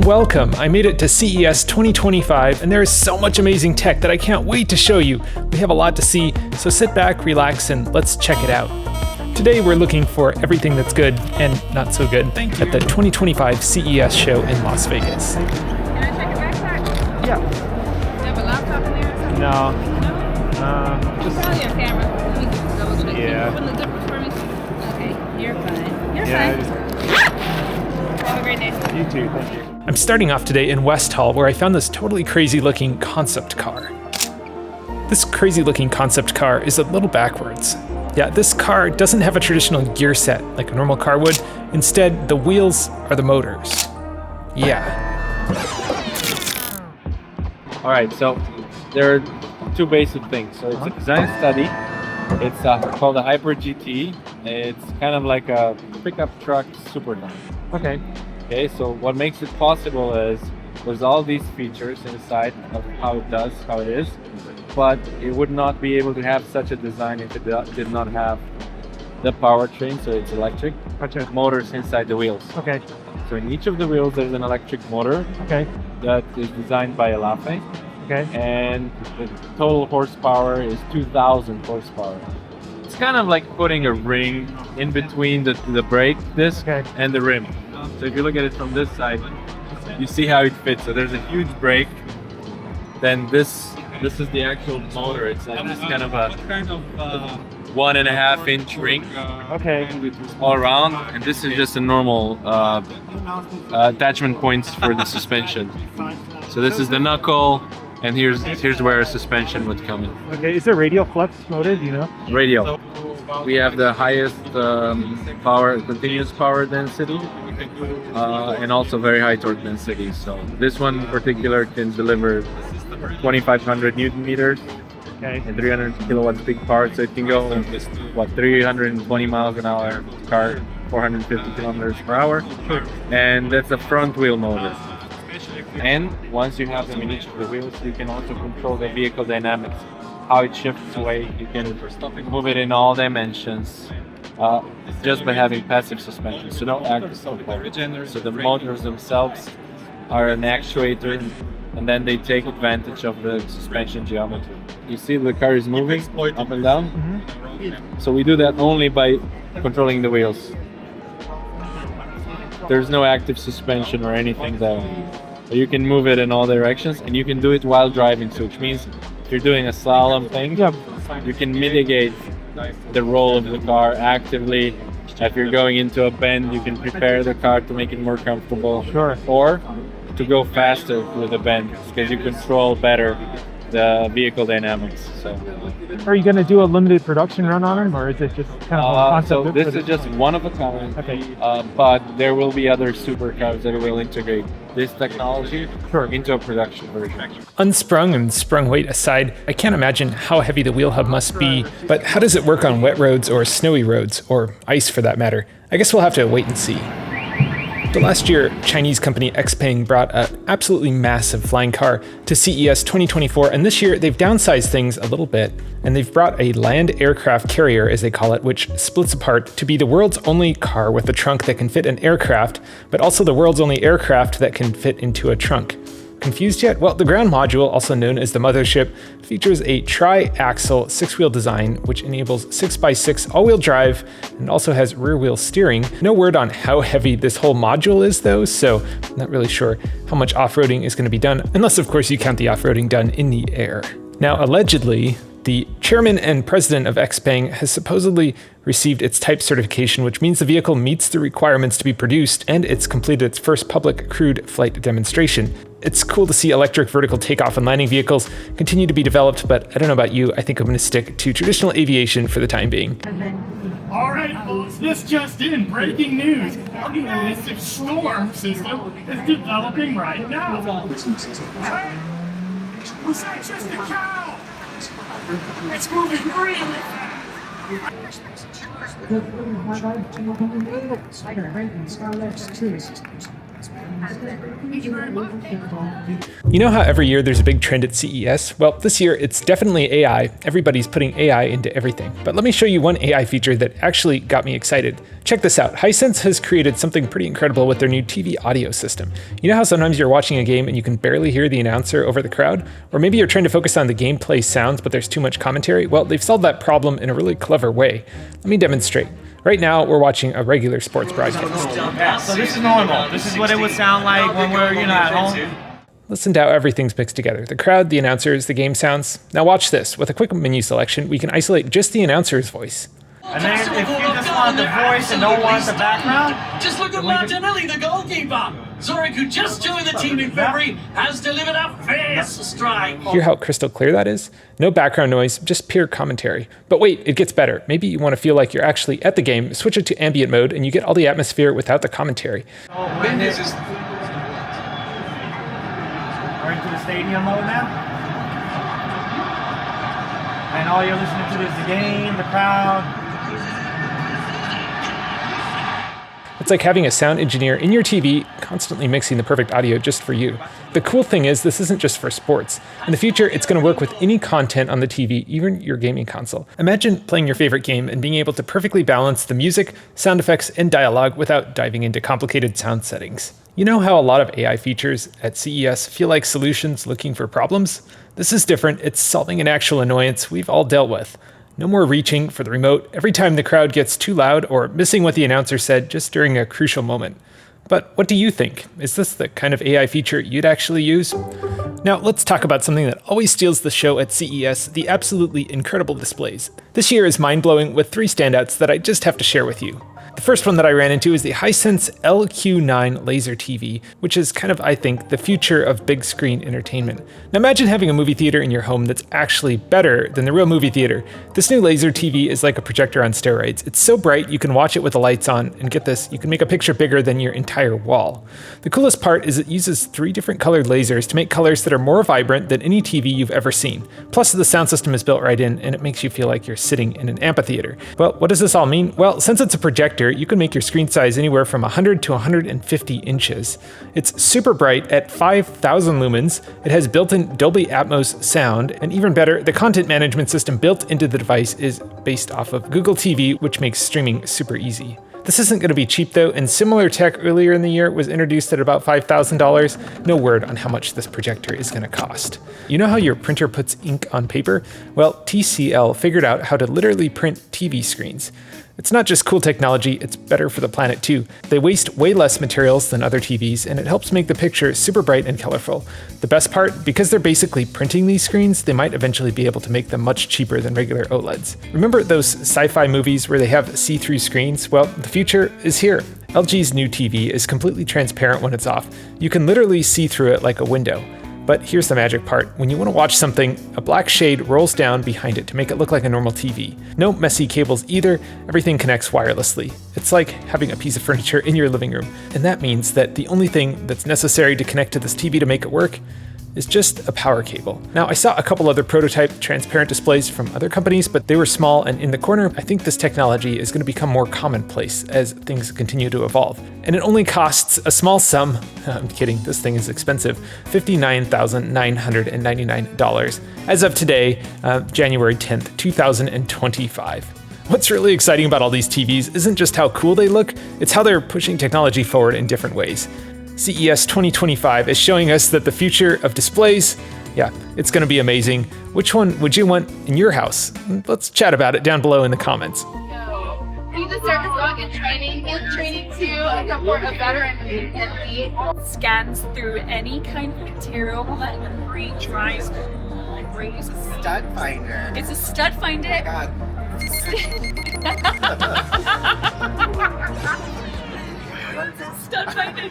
and welcome. I made it to CES 2025, and there is so much amazing tech that I can't wait to show you. We have a lot to see, so sit back, relax, and let's check it out. Today we're looking for everything that's good and not so good at the 2025 CES show in Las Vegas. Can I check your backpack? Yeah. Do you have a laptop in there or something? No. Just probably your camera. Let me just double check. Yeah. Open the zippers for me. Okay, you're fine. You're fine. Have a great day. You too, thank you. I'm starting off today in West Hall, where I found this totally crazy looking concept car. This crazy looking concept car is a little backwards. Yeah, this car doesn't have a traditional gear set like a normal car would. Instead, the wheels are the motors. Yeah. All right, so there are two basic things. So it's a design study. It's called a Hyper GT. It's kind of like a pickup truck supercar. Okay. Okay, so what makes it possible is there's all these features inside of how it is, but it would not be able to have such a design if it did not have the powertrain, so it's electric. Gotcha. Motors inside the wheels. Okay. So in each of the wheels there's an electric motor Okay. that is designed by Elafe. Okay. And the total horsepower is 2,000 horsepower. It's kind of like putting a ring in between the brake disc and the rim. So if you look at it from this side, you see how it fits. So there's a huge brake. Then this is the actual motor. It's like this kind of a 1.5 inch ring. Okay. All around, and this is just a normal attachment points for the suspension. So this is the knuckle. And here's where a suspension would come in. Okay, is there radial flux motor, do you know? Radial. We have the highest continuous power density, and also very high torque density. So this one in particular can deliver 2,500 Newton meters and 300 kilowatts peak power. So it can go 320 miles an hour, car 450 kilometers per hour, and that's a front wheel motor. And once you have them in each of the wheels, you can also control the vehicle dynamics, how it shifts weight. You can move it in all dimensions just by having passive suspension, so no active support. So the motors themselves are an actuator, and then they take advantage of the suspension geometry. You see the car is moving up and down? Mm-hmm. So we do that only by controlling the wheels. There's no active suspension or anything there. You can move it in all directions, and you can do it while driving, so which means if you're doing a slalom thing, you can mitigate the roll of the car actively. If you're going into a bend, you can prepare the car to make it more comfortable. Sure. Or to go faster with the bend, because you control better the vehicle dynamics. So Are you going to do a limited production run on them, or is it just kind of a concept? So this is just one of a kind. Okay. But there will be other supercars that will integrate this technology into a production version. Unsprung and sprung weight aside, I can't imagine how heavy the wheel hub must be, but how does it work on wet roads or snowy roads, or ice for that matter? I guess we'll have to wait and see. The last year, Chinese company XPeng brought an absolutely massive flying car to CES 2024, and this year they've downsized things a little bit, and they've brought a land aircraft carrier, as they call it, which splits apart to be the world's only car with a trunk that can fit an aircraft, but also the world's only aircraft that can fit into a trunk. Confused yet? Well, the ground module, also known as the mothership, features a tri-axle six-wheel design, which enables 6x6 all-wheel drive and also has rear-wheel steering. No word on how heavy this whole module is, though, so I'm not really sure how much off-roading is going to be done, unless, of course, you count the off-roading done in the air. Now, allegedly, the chairman and president of XPeng has supposedly received its type certification, which means the vehicle meets the requirements to be produced, and it's completed its first public crewed flight demonstration. It's cool to see electric vertical takeoff and landing vehicles continue to be developed, but I don't know about you, I think I'm going to stick to traditional aviation for the time being. All right, folks, this just in, breaking news. A massive storm system is developing right now. Hey, was that just a cow? It's moving really fast. You know how every year there's a big trend at CES? Well, this year it's definitely AI. Everybody's putting AI into everything. But let me show you one AI feature that actually got me excited. Check this out. Hisense has created something pretty incredible with their new TV audio system. You know how sometimes you're watching a game and you can barely hear the announcer over the crowd? Or maybe you're trying to focus on the gameplay sounds, but there's too much commentary? Well, they've solved that problem in a really clever way. Let me demonstrate. Right now, we're watching a regular sports broadcast. Yeah, so this is normal. This is what it would sound like when we're, at home. Listen to how everything's mixed together. The crowd, the announcers, the game sounds. Now watch this. With a quick menu selection, we can isolate just the announcer's voice. And then if you just want the voice and don't want the background, just look at Martinelli, the goalkeeper. Zurich, who just joined the team in February, has delivered a fierce strike. Hear how crystal clear that is? No background noise, just pure commentary. But wait, it gets better. Maybe you want to feel like you're actually at the game, switch it to ambient mode, and you get all the atmosphere without the commentary. we're into the stadium mode now. And all you're listening to is the game, the crowd. It's like having a sound engineer in your TV constantly mixing the perfect audio just for you. The cool thing is this isn't just for sports. In the future, it's going to work with any content on the TV, even your gaming console. Imagine playing your favorite game and being able to perfectly balance the music, sound effects, and dialogue without diving into complicated sound settings. You know how a lot of AI features at CES feel like solutions looking for problems? This is different. It's solving an actual annoyance we've all dealt with. No more reaching for the remote every time the crowd gets too loud or missing what the announcer said just during a crucial moment. But what do you think? Is this the kind of AI feature you'd actually use? Now let's talk about something that always steals the show at CES, the absolutely incredible displays. This year is mind-blowing with 3 standouts that I just have to share with you. The first one that I ran into is the Hisense LQ9 laser TV, which is kind of, I think, the future of big screen entertainment. Now imagine having a movie theater in your home that's actually better than the real movie theater. This new laser TV is like a projector on steroids. It's so bright you can watch it with the lights on, and get this, you can make a picture bigger than your entire wall. The coolest part is it uses 3 different colored lasers to make colors that are more vibrant than any TV you've ever seen. Plus the sound system is built right in, and it makes you feel like you're sitting in an amphitheater. Well, what does this all mean? Well, since it's a projector, you can make your screen size anywhere from 100 to 150 inches. It's super bright at 5,000 lumens. It has built-in Dolby Atmos sound, and even better, the content management system built into the device is based off of Google TV, which makes streaming super easy. This isn't going to be cheap though, and similar tech earlier in the year was introduced at about $5,000. No word on how much this projector is going to cost. You know how your printer puts ink on paper? Well, TCL figured out how to literally print TV screens. It's not just cool technology, it's better for the planet too. They waste way less materials than other TVs, and it helps make the picture super bright and colorful. The best part, because they're basically printing these screens, they might eventually be able to make them much cheaper than regular OLEDs. Remember those sci-fi movies where they have see-through screens? Well, the future is here. LG's new TV is completely transparent when it's off. You can literally see through it like a window. But here's the magic part. When you want to watch something, a black shade rolls down behind it to make it look like a normal TV. No messy cables either, everything connects wirelessly. It's like having a piece of furniture in your living room. And that means that the only thing that's necessary to connect to this TV to make it work is just a power cable. Now, I saw a couple other prototype transparent displays from other companies, but they were small and in the corner. I think this technology is going to become more commonplace as things continue to evolve. And it only costs a small sum, I'm kidding, this thing is expensive, $59,999 as of today, January 10th, 2025. What's really exciting about all these TVs isn't just how cool they look, it's how they're pushing technology forward in different ways. CES 2025 is showing us that the future of displays, yeah, it's going to be amazing. Which one would you want in your house? Let's chat about it down below in the comments. He's a service dog in training. He's training to support a veteran and he scans through any kind of material that re-dries. It's a stud finder. It's a stud finder. Oh my God. Stud finder.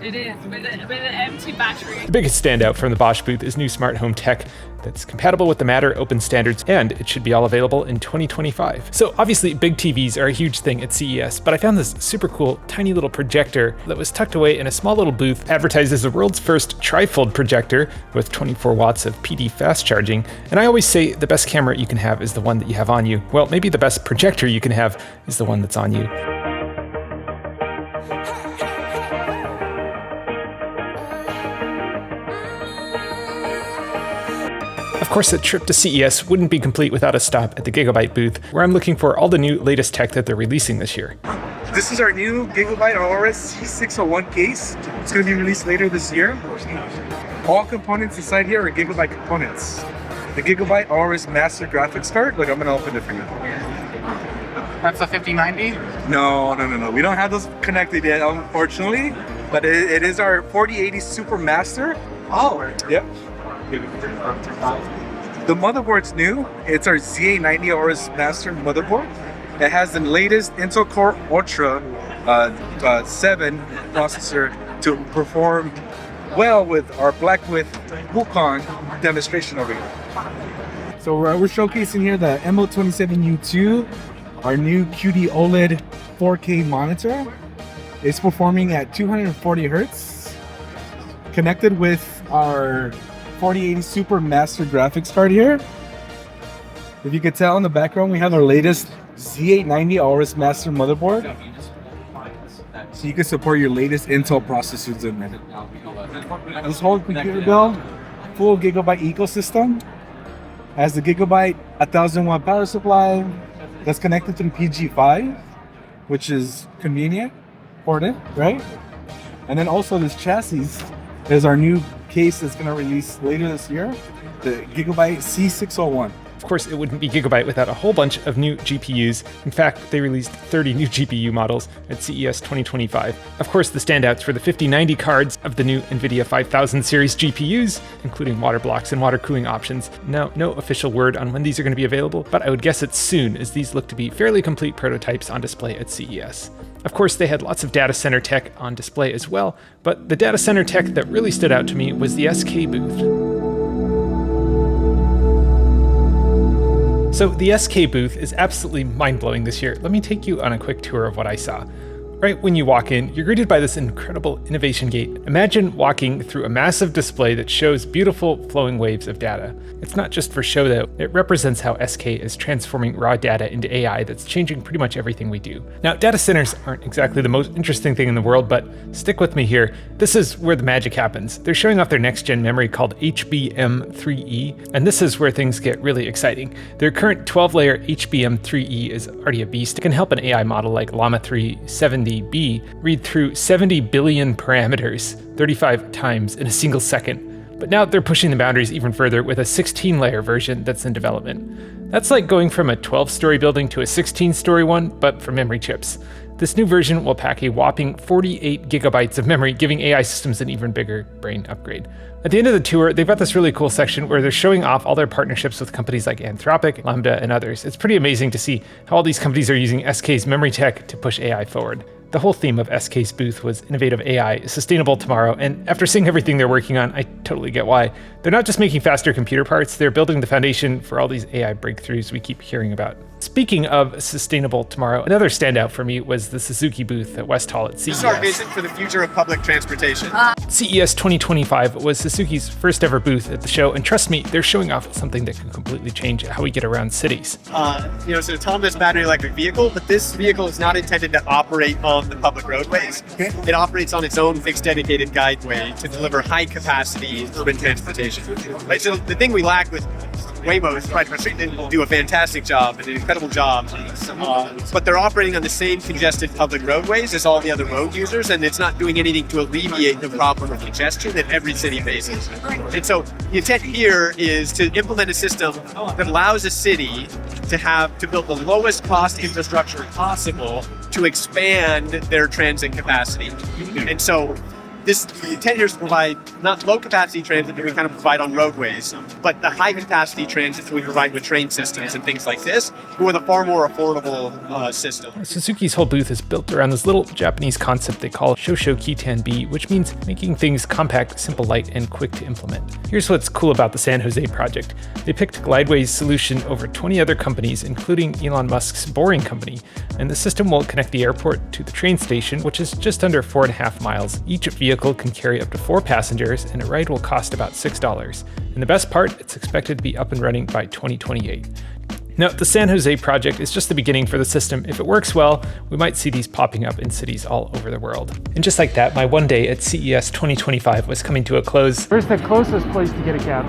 It is, with an empty battery. The biggest standout from the Bosch booth is new smart home tech that's compatible with the Matter open standards, and it should be all available in 2025. So obviously big TVs are a huge thing at CES, but I found this super cool tiny little projector that was tucked away in a small little booth, advertised as the world's first trifold projector with 24 watts of PD fast charging. And I always say the best camera you can have is the one that you have on you. Well, maybe the best projector you can have is the one that's on you. course, a trip to CES wouldn't be complete without a stop at the Gigabyte booth, where I'm looking for all the new latest tech that they're releasing this year. This is our new Gigabyte Aorus C601 case. It's going to be released later this year. All components inside here are Gigabyte components. The Gigabyte Aorus Master Graphics card. Look, I'm going to open it for you. That's a 5090? No. We don't have those connected yet, unfortunately. But it is our 4080 Super Master. Oh. Yep. The motherboard's new. It's our ZA90 Aorus Master motherboard. It has the latest Intel Core Ultra 7 processor to perform well with our Blackwood Wukong demonstration over here. So we're showcasing here the MO27U2, our new QD OLED 4K monitor. It's performing at 240 Hertz, connected with our 4080 Super Master graphics card here. If you could tell in the background, we have our latest Z890 Aorus Master motherboard. So you can support your latest Intel processors in there. This whole computer build, full Gigabyte ecosystem, has the Gigabyte 1000 watt power supply that's connected to the PG5, which is convenient for it, right? And then also this chassis is our new case that's going to release later this year, the Gigabyte C601. Of course, it wouldn't be Gigabyte without a whole bunch of new GPUs. In fact, they released 30 new GPU models at CES 2025. Of course, the standouts were the 5090 cards of the new NVIDIA 5000 series GPUs, including water blocks and water cooling options. Now, no official word on when these are going to be available, but I would guess it's soon, as these look to be fairly complete prototypes on display at CES. Of course, they had lots of data center tech on display as well, but the data center tech that really stood out to me was the SK booth. So the SK booth is absolutely mind-blowing this year. Let me take you on a quick tour of what I saw. Right when you walk in, you're greeted by this incredible innovation gate. Imagine walking through a massive display that shows beautiful flowing waves of data. It's not just for show though, it represents how SK is transforming raw data into AI that's changing pretty much everything we do. Now, data centers aren't exactly the most interesting thing in the world, but stick with me here. This is where the magic happens. They're showing off their next-gen memory called HBM3E, and this is where things get really exciting. Their current 12-layer HBM3E is already a beast. It can help an AI model like Llama 3 70B read through 70 billion parameters 35 times in a single second. But now they're pushing the boundaries even further with a 16-layer version that's in development. That's like going from a 12-story building to a 16-story one, but for memory chips. This new version will pack a whopping 48 gigabytes of memory, giving AI systems an even bigger brain upgrade. At the end of the tour, they've got this really cool section where they're showing off all their partnerships with companies like Anthropic, Lambda, and others. It's pretty amazing to see how all these companies are using SK's memory tech to push AI forward. The whole theme of SK's booth was innovative AI, sustainable tomorrow, and after seeing everything they're working on, I totally get why. They're not just making faster computer parts, they're building the foundation for all these AI breakthroughs we keep hearing about. Speaking of sustainable tomorrow, another standout for me was the Suzuki booth at West Hall at CES. This is our vision for the future of public transportation. CES 2025 was Suzuki's first ever booth at the show, and trust me, they're showing off something that can completely change how we get around cities. It's an autonomous battery electric vehicle, but this vehicle is not intended to operate on the public roadways. Okay. It operates on its own fixed dedicated guideway to deliver high capacity urban transportation. Right? So the thing we lack with Waymo is Pride Street didn't do a fantastic job, an incredible job, but they're operating on the same congested public roadways as all the other road users, and it's not doing anything to alleviate the problem of congestion that every city faces. And so the intent here is to implement a system that allows a city to build the lowest cost infrastructure possible to expand their transit capacity. And so the intent here is to provide not low capacity transit that we kind of provide on roadways, but the high capacity transit that we provide with train systems and things like this, with a far more affordable system. Suzuki's whole booth is built around this little Japanese concept they call Shosho Kitan-B, which means making things compact, simple, light, and quick to implement. Here's what's cool about the San Jose project. They picked Glideway's solution over 20 other companies, including Elon Musk's Boring Company, and the system will connect the airport to the train station, which is just under 4.5 miles. Each vehicle can carry up to 4 passengers, and a ride will cost about $6. And the best part, it's expected to be up and running by 2028. Now, the San Jose project is just the beginning for the system. If it works well, we might see these popping up in cities all over the world. And just like that, my one day at CES 2025 was coming to a close. Where's the closest place to get a cab?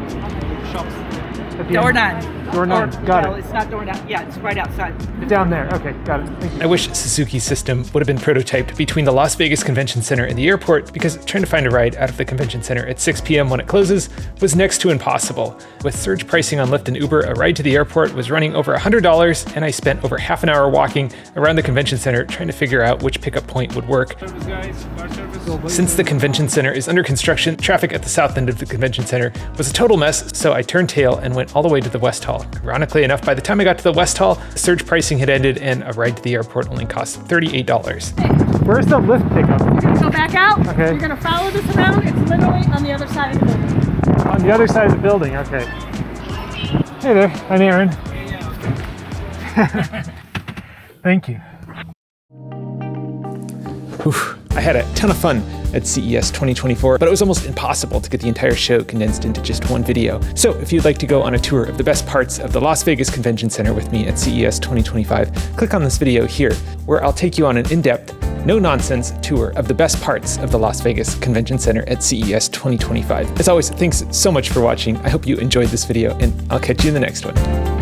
At the Door end? none. Door none. Got Well, it. it's not door none. Yeah, it's right outside. Down there. Okay, got it. Thank you. I wish Suzuki's system would have been prototyped between the Las Vegas Convention Center and the airport, because trying to find a ride out of the convention center at 6 p.m. when it closes was next to impossible. With surge pricing on Lyft and Uber, a ride to the airport was running over $100, and I spent over half an hour walking around the convention center trying to figure out which pickup point would work. Since the convention center is under construction, traffic at the south end of the convention center was a total mess, so I turned tail and went all the way to the West Hall. Ironically enough, by the time I got to the West Hall, surge pricing had ended and a ride to the airport only cost $38. Where's the Lyft pickup? You're gonna go back out. Okay. You're gonna follow this around. It's literally on the other side of the building. On the other side of the building, okay. Hey there, I'm Aaron. Thank you. Oof. I had a ton of fun at CES 2024, but it was almost impossible to get the entire show condensed into just one video. So if you'd like to go on a tour of the best parts of the Las Vegas Convention Center with me at CES 2025, click on this video here, where I'll take you on an in-depth, no-nonsense tour of the best parts of the Las Vegas Convention Center at CES 2025. As always, thanks so much for watching. I hope you enjoyed this video, and I'll catch you in the next one.